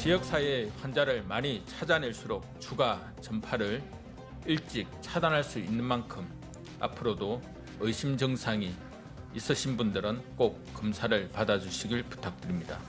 지역사회의 환자를 많이 찾아낼수록 추가 전파를 일찍 차단할 수 있는 만큼 앞으로도 의심 증상이 있으신 분들은 꼭 검사를 받아주시길 부탁드립니다.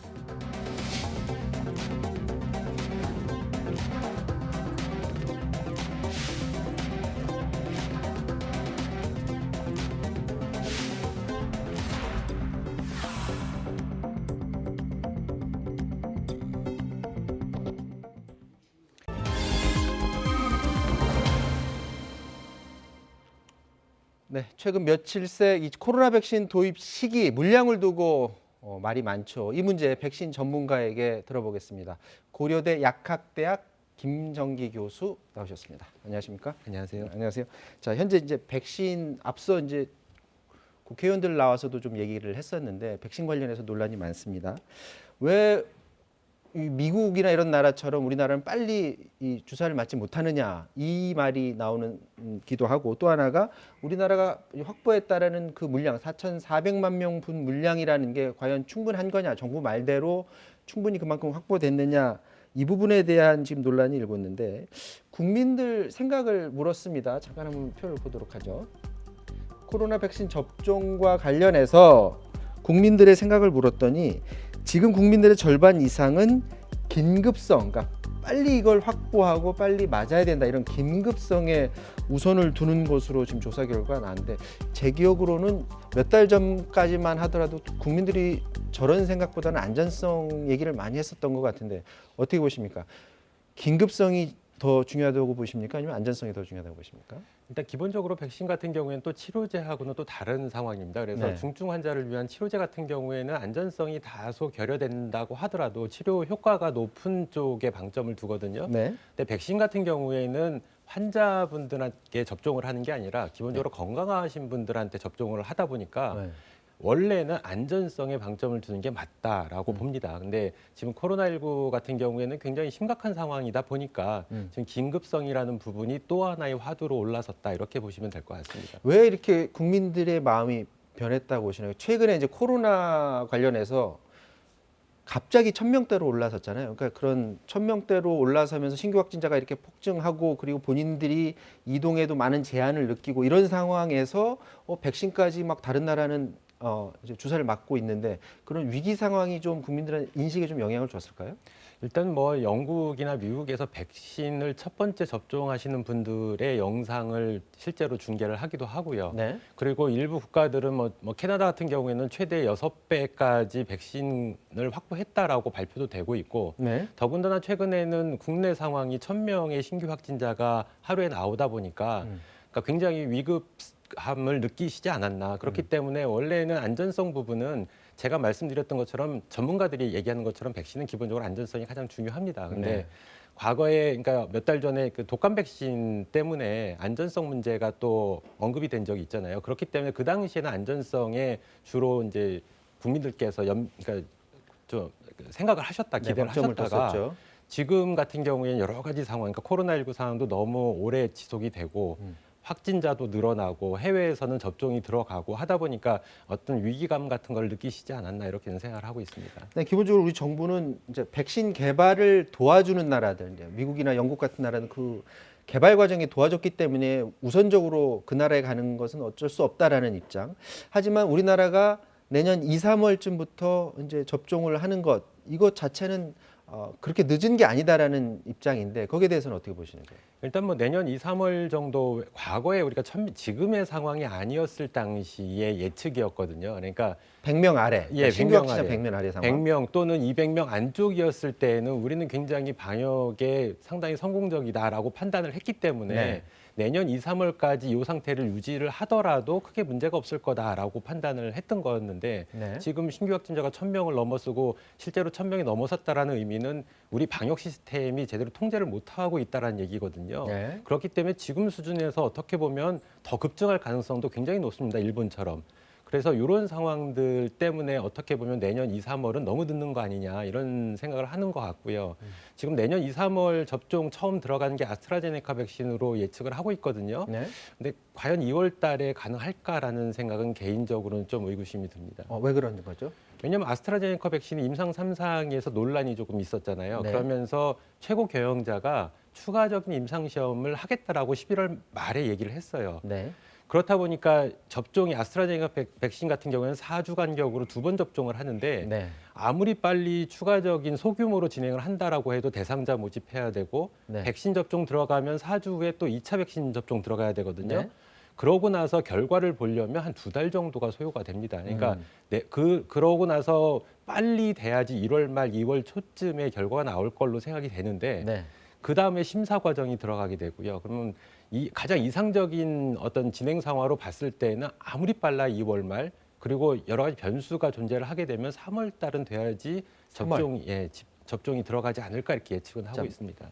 네, 최근 며칠 새 이 코로나 백신 도입 시기, 물량을 두고 말이 많죠. 이 문제 백신 전문가에게 들어보겠습니다. 고려대 약학대학 김정기 교수 나오셨습니다. 안녕하십니까? 안녕하세요. 안녕하세요. 자, 현재 이제 백신 앞서 이제 국회의원들 나와서도 좀 얘기를 했었는데 백신 관련해서 논란이 많습니다. 왜 미국이나 이런 나라처럼 우리나라는 빨리 이 주사를 맞지 못하느냐 이 말이 나오는 기도 하고, 또 하나가 우리나라가 확보했다라는 그 물량 4,400만 명분 물량이라는 게 과연 충분한 거냐, 정부 말대로 충분히 그만큼 확보됐느냐, 이 부분에 대한 지금 논란이 일고 있는데 국민들 생각을 물었습니다. 잠깐 한번 표를 보도록 하죠. 코로나 백신 접종과 관련해서 국민들의 생각을 물었더니 지금 국민들의 절반 이상은 긴급성, 그러니까 빨리 이걸 확보하고 빨리 맞아야 된다, 이런 긴급성에 우선을 두는 것으로 지금 조사 결과가 나왔는데, 제 기억으로는 몇 달 전까지만 하더라도 국민들이 저런 생각보다는 안전성 얘기를 많이 했었던 것 같은데 어떻게 보십니까? 긴급성이 더 중요하다고 보십니까? 아니면 안전성이 더 중요하다고 보십니까? 일단 기본적으로 백신 같은 경우에는 또 치료제하고는 또 다른 상황입니다. 그래서 네. 중증 환자를 위한 치료제 같은 경우에는 안전성이 다소 결여된다고 하더라도 치료 효과가 높은 쪽에 방점을 두거든요. 네. 근데 백신 같은 경우에는 환자분들에게 접종을 하는 게 아니라 기본적으로 건강하신 분들한테 접종을 하다 보니까 네. 원래는 안전성에 방점을 두는 게 맞다라고 봅니다. 근데 지금 코로나19 같은 경우에는 굉장히 심각한 상황이다 보니까 지금 긴급성이라는 부분이 또 하나의 화두로 올라섰다, 이렇게 보시면 될 것 같습니다. 왜 이렇게 국민들의 마음이 변했다고 보시나요? 최근에 이제 코로나 관련해서 갑자기 1,000명대로 올라섰잖아요. 그러니까 그런 1,000명대로 올라서면서 신규 확진자가 이렇게 폭증하고, 그리고 본인들이 이동에도 많은 제한을 느끼고, 이런 상황에서 백신까지 막 다른 나라는 이제 주사를 맞고 있는데, 그런 위기 상황이 좀 국민들의 인식에 좀 영향을 줬을까요? 일단 뭐 영국이나 미국에서 백신을 첫 번째 접종하시는 분들의 영상을 실제로 중계를 하기도 하고요. 네. 그리고 일부 국가들은 뭐 캐나다 같은 경우에는 최대 6배까지 백신을 확보했다라고 발표도 되고 있고, 네. 더군다나 최근에는 국내 상황이 1,000명의 신규 확진자가 하루에 나오다 보니까 그러니까 굉장히 위급함을 느끼시지 않았나. 그렇기 때문에 원래는 안전성 부분은 제가 말씀드렸던 것처럼 전문가들이 얘기하는 것처럼 백신은 기본적으로 안전성이 가장 중요합니다. 근데 네. 과거에, 그러니까 몇 달 전에 그 독감 백신 때문에 안전성 문제가 또 언급이 된 적이 있잖아요. 그렇기 때문에 그 당시에는 안전성에 주로 이제 국민들께서 그러니까 좀 생각을 하셨다, 기대를 방점을 하셨다가 뒀었죠. 지금 같은 경우에는 여러 가지 상황, 그러니까 코로나19 상황도 너무 오래 지속이 되고 확진자도 늘어나고 해외에서는 접종이 들어가고 하다 보니까 어떤 위기감 같은 걸 느끼시지 않았나, 이렇게 생각을 하고 있습니다. 네, 기본적으로 우리 정부는 이제 백신 개발을 도와주는 나라들, 이제 미국이나 영국 같은 나라는 그 개발 과정에 도와줬기 때문에 우선적으로 그 나라에 가는 것은 어쩔 수 없다라는 입장. 하지만 우리나라가 내년 2, 3월쯤부터 이제 접종을 하는 것, 이것 자체는 그렇게 늦은 게 아니다라는 입장인데, 거기에 대해서는 어떻게 보시는 거예요? 일단 뭐 내년 2, 3월 정도, 과거에 우리가 지금의 상황이 아니었을 당시의 예측이었거든요. 그러니까 100명 아래, 예, 신규 100명 확진자 아래. 100명 아래 상황. 100명 또는 200명 안쪽이었을 때는 우리는 굉장히 방역에 상당히 성공적이다라고 판단을 했기 때문에 네. 내년 2, 3월까지 이 상태를 유지를 하더라도 크게 문제가 없을 거다라고 판단을 했던 거였는데, 네. 지금 신규 확진자가 1,000명을 넘어서고 실제로 1,000명이 넘어섰다라는 의미는 우리 방역 시스템이 제대로 통제를 못하고 있다는 얘기거든요. 네. 그렇기 때문에 지금 수준에서 어떻게 보면 더 급증할 가능성도 굉장히 높습니다. 일본처럼. 그래서 이런 상황들 때문에 어떻게 보면 내년 2, 3월은 너무 늦는 거 아니냐 이런 생각을 하는 것 같고요. 지금 내년 2, 3월 접종 처음 들어가는 게 아스트라제네카 백신으로 예측을 하고 있거든요. 네. 근데 과연 2월 달에 가능할까라는 생각은 개인적으로는 좀 의구심이 듭니다. 왜 그런 거죠? 왜냐하면 아스트라제네카 백신이 임상 3상에서 논란이 조금 있었잖아요. 네. 그러면서 최고 경영자가 추가적인 임상 시험을 하겠다라고 11월 말에 얘기를 했어요. 네. 그렇다 보니까 접종이 아스트라제네카 백신 같은 경우에는 4주 간격으로 2번 접종을 하는데 네. 아무리 빨리 추가적인 소규모로 진행을 한다라고 해도 대상자 모집해야 되고 네. 백신 접종 들어가면 4주 후에 또 2차 백신 접종 들어가야 되거든요. 네. 그러고 나서 결과를 보려면 한 2달 정도가 소요가 됩니다. 그러니까 그러고 나서 빨리 돼야지 1월 말 2월 초쯤에 결과가 나올 걸로 생각이 되는데 네. 그 다음에 심사 과정이 들어가게 되고요. 그러면 가장 이상적인 어떤 진행 상황으로 봤을 때는 아무리 빨라 2월 말 그리고 여러 가지 변수가 존재를 하게 되면 3월 달은 돼야지 접종이 들어가지 않을까 이렇게 예측은 하고 있습니다.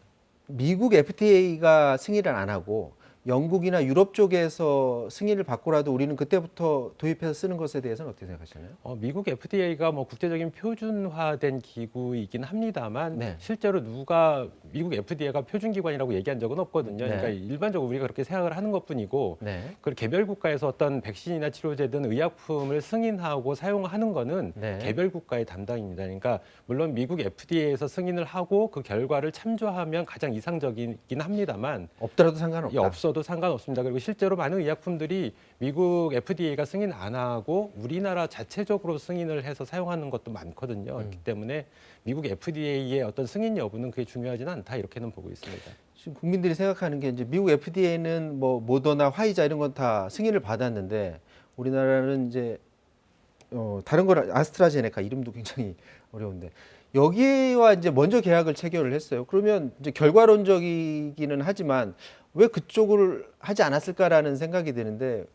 미국 FDA가 승인을 안 하고 영국이나 유럽 쪽에서 승인을 받고라도 우리는 그때부터 도입해서 쓰는 것에 대해서는 어떻게 생각하시나요? 미국 FDA가 뭐 국제적인 표준화된 기구이긴 합니다만 네. 실제로 누가 미국 FDA가 표준기관이라고 얘기한 적은 없거든요. 네. 그러니까 일반적으로 우리가 그렇게 생각을 하는 것뿐이고 네. 그 개별 국가에서 어떤 백신이나 치료제든 의약품을 승인하고 사용하는 거는 네. 개별 국가의 담당입니다. 그러니까 물론 미국 FDA에서 승인을 하고 그 결과를 참조하면 가장 이상적이긴 합니다만 없더라도 상관없다. 없어도 상관없습니다. 그리고 실제로 많은 의약품들이 미국 FDA가 승인 안 하고 우리나라 자체적으로 승인을 해서 사용하는 것도 많거든요. 그렇기 때문에 미국 FDA의 어떤 승인 여부는 그게 중요하지는 않다 이렇게는 보고 있습니다. 지금 국민들이 생각하는 게 이제 미국 FDA는 뭐 모더나, 화이자 이런 건 다 승인을 받았는데 우리나라는 이제 다른 거 아스트라제네카 이름도 굉장히 어려운데 여기와 이제 먼저 계약을 체결을 했어요. 그러면 이제 결과론적이기는 하지만 왜 그쪽을 하지 않았을까라는 생각이 드는데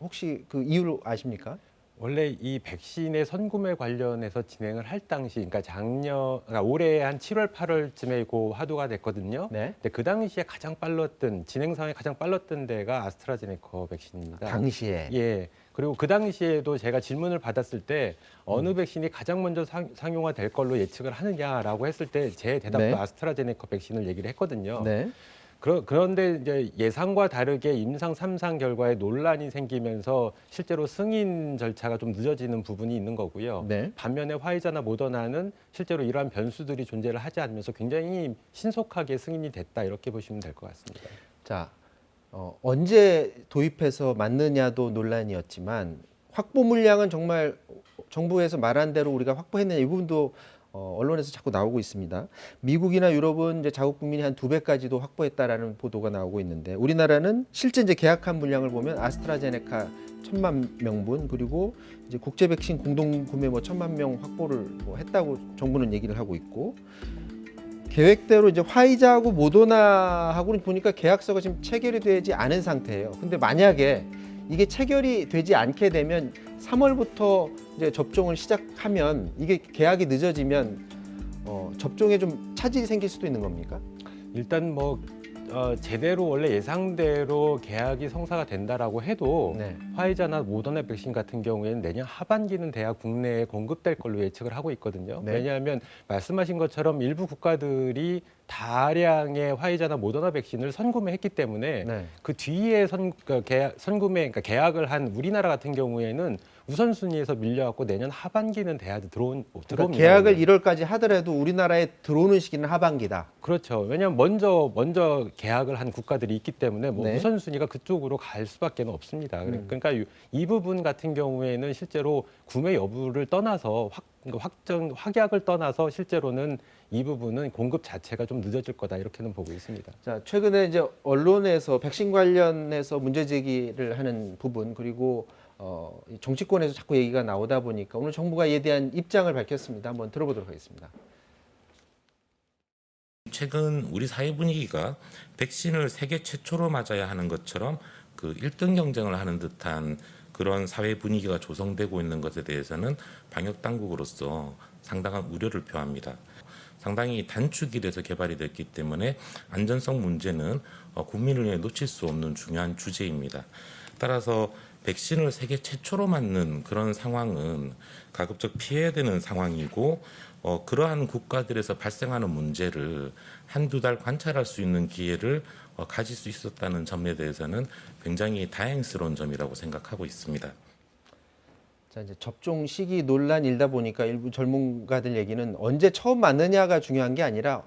혹시 그 이유를 아십니까? 원래 이 백신의 선구매 관련해서 진행을 할 당시, 그러니까 올해 한 7월, 8월쯤에 그 화두가 됐거든요. 네. 근데 그 당시에 가장 빨랐던 진행 상황이 가장 빨랐던 데가 아스트라제네카 백신입니다. 당시에. 예. 그리고 그 당시에도 제가 질문을 받았을 때 어느 백신이 가장 먼저 상용화될 걸로 예측을 하느냐라고 했을 때 제 대답도 네. 아스트라제네카 백신을 얘기를 했거든요. 네. 그런데 이제 예상과 다르게 임상 3상 결과에 논란이 생기면서 실제로 승인 절차가 좀 늦어지는 부분이 있는 거고요. 네. 반면에 화이자나 모더나는 실제로 이러한 변수들이 존재를 하지 않으면서 굉장히 신속하게 승인이 됐다 이렇게 보시면 될 것 같습니다. 자, 언제 도입해서 맞느냐도 논란이었지만 확보 물량은 정말 정부에서 말한 대로 우리가 확보했느냐 이 부분도 언론에서 자꾸 나오고 있습니다. 미국이나 유럽은 이제 자국 국민이 한 2배까지도 확보했다라는 보도가 나오고 있는데 우리나라는 실제 이제 계약한 물량을 보면 아스트라제네카 1,000만 명분 그리고 이제 국제 백신 공동 구매 1,000만 명 확보를 했다고 정부는 얘기를 하고 있고 계획대로 이제 화이자하고 모더나하고는 보니까 계약서가 지금 체결이 되지 않은 상태예요. 근데 만약에 이게 체결이 되지 않게 되면 3월부터 이제 접종을 시작하면 이게 계약이 늦어지면 접종에 좀 차질이 생길 수도 있는 겁니까? 일단 제대로 원래 예상대로 계약이 성사가 된다라고 해도 네. 화이자나 모더나 백신 같은 경우에는 내년 하반기는 돼야 국내에 공급될 걸로 예측을 하고 있거든요. 네. 왜냐하면 말씀하신 것처럼 일부 국가들이 다량의 화이자나 모더나 백신을 선구매했기 때문에 네. 그 뒤에 그러니까 계약을 한 우리나라 같은 경우에는 우선순위에서 밀려갖고 내년 하반기는 돼야 들어옵니다. 그러니까 계약을 1월까지 하더라도 우리나라에 들어오는 시기는 하반기다. 그렇죠. 왜냐하면 먼저 계약을 한 국가들이 있기 때문에 네. 우선순위가 그쪽으로 갈 수밖에 없습니다. 음. 그러니까 이 부분 같은 경우에는 실제로 구매 여부를 떠나서 확약을 떠나서 실제로는 이 부분은 공급 자체가 좀 늦어질 거다 이렇게는 보고 있습니다. 자, 최근에 이제 언론에서 백신 관련해서 문제 제기를 하는 부분 그리고 정치권에서 자꾸 얘기가 나오다 보니까 오늘 정부가 이에 대한 입장을 밝혔습니다. 한번 들어보도록 하겠습니다. 최근 우리 사회 분위기가 백신을 세계 최초로 맞아야 하는 것처럼 그 1등 경쟁을 하는 듯한 그런 사회 분위기가 조성되고 있는 것에 대해서는 방역 당국으로서 상당한 우려를 표합니다. 상당히 단축일에서 개발이 됐기 때문에 안전성 문제는 국민을 위해 놓칠 수 없는 중요한 주제입니다. 따라서 백신을 세계 최초로 맞는 그런 상황은 가급적 피해야 되는 상황이고 그러한 국가들에서 발생하는 문제를 한두 달 관찰할 수 있는 기회를 가질 수 있었다는 점에 대해서는 굉장히 다행스러운 점이라고 생각하고 있습니다. 자, 이제 접종 시기 논란이다 보니까 일부 전문가들 얘기는 언제 처음 맞느냐가 중요한 게 아니라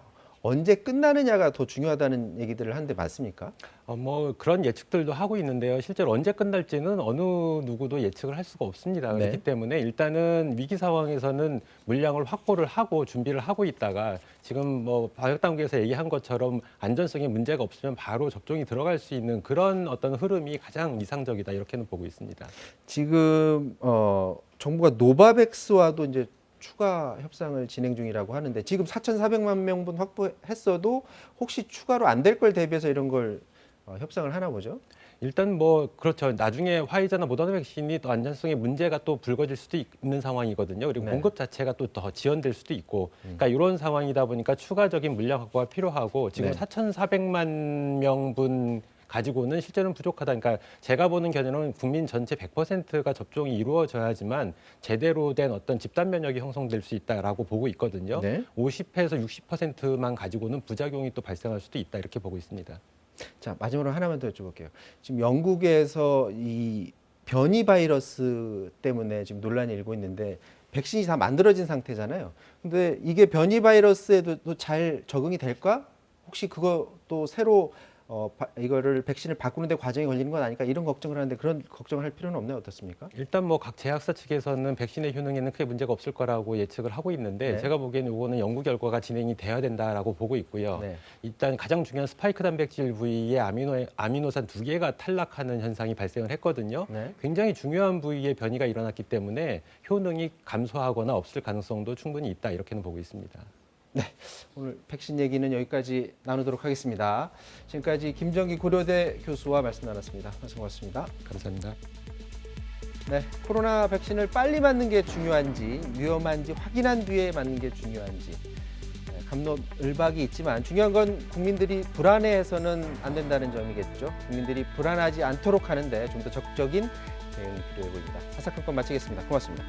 언제 끝나느냐가 더 중요하다는 얘기들을 하는데 맞습니까? 뭐 그런 예측들도 하고 있는데요. 실제로 언제 끝날지는 어느 누구도 예측을 할 수가 없습니다. 네. 그렇기 때문에 일단은 위기 상황에서는 물량을 확보를 하고 준비를 하고 있다가 지금 뭐 방역 당국에서 얘기한 것처럼 안전성에 문제가 없으면 바로 접종이 들어갈 수 있는 그런 어떤 흐름이 가장 이상적이다 이렇게는 보고 있습니다. 지금 정부가 노바백스와도 이제 추가 협상을 진행 중이라고 하는데 지금 4,400만 명분 확보했어도 혹시 추가로 안 될 걸 대비해서 이런 걸 협상을 하나 보죠? 일단 뭐 그렇죠. 나중에 화이자나 모더나 백신이 또 안전성에 문제가 또 불거질 수도 있는 상황이거든요. 그리고 네. 공급 자체가 또 더 지연될 수도 있고, 그러니까 이런 상황이다 보니까 추가적인 물량 확보가 필요하고 지금 네. 4,400만 명분 가지고는 실제로는 부족하다. 그러니까 제가 보는 견해는 국민 전체 100%가 접종이 이루어져야지만 제대로 된 어떤 집단 면역이 형성될 수 있다라고 보고 있거든요. 네. 50에서 60%만 가지고는 부작용이 또 발생할 수도 있다 이렇게 보고 있습니다. 자, 마지막으로 하나만 더 여쭤볼게요. 지금 영국에서 이 변이 바이러스 때문에 지금 논란이 일고 있는데 백신이 다 만들어진 상태잖아요. 근데 이게 변이 바이러스에도 또 잘 적응이 될까? 혹시 그거 또 새로 이거를 백신을 바꾸는데 과정이 걸리는 건 아닐까 이런 걱정을 하는데 그런 걱정을 할 필요는 없나요? 어떻습니까? 일단 뭐 각 제약사 측에서는 백신의 효능에는 크게 문제가 없을 거라고 예측을 하고 있는데 네. 제가 보기에는 이거는 연구 결과가 진행이 돼야 된다라고 보고 있고요. 네. 일단 가장 중요한 스파이크 단백질 부위에 아미노산 2개가 탈락하는 현상이 발생을 했거든요. 네. 굉장히 중요한 부위에 변이가 일어났기 때문에 효능이 감소하거나 없을 가능성도 충분히 있다 이렇게는 보고 있습니다. 오늘 백신 얘기는 여기까지 나누도록 하겠습니다. 지금까지 김정기 고려대 교수와 말씀 나눴습니다. 말씀 고맙습니다. 감사합니다. 네, 코로나 백신을 빨리 맞는 게 중요한지 위험한지 확인한 뒤에 맞는 게 중요한지 갑론을박이 있지만 중요한 건 국민들이 불안해해서는 안 된다는 점이겠죠. 국민들이 불안하지 않도록 하는데 좀 더 적극적인 대응이 필요해 보입니다. 사사건건 마치겠습니다. 고맙습니다.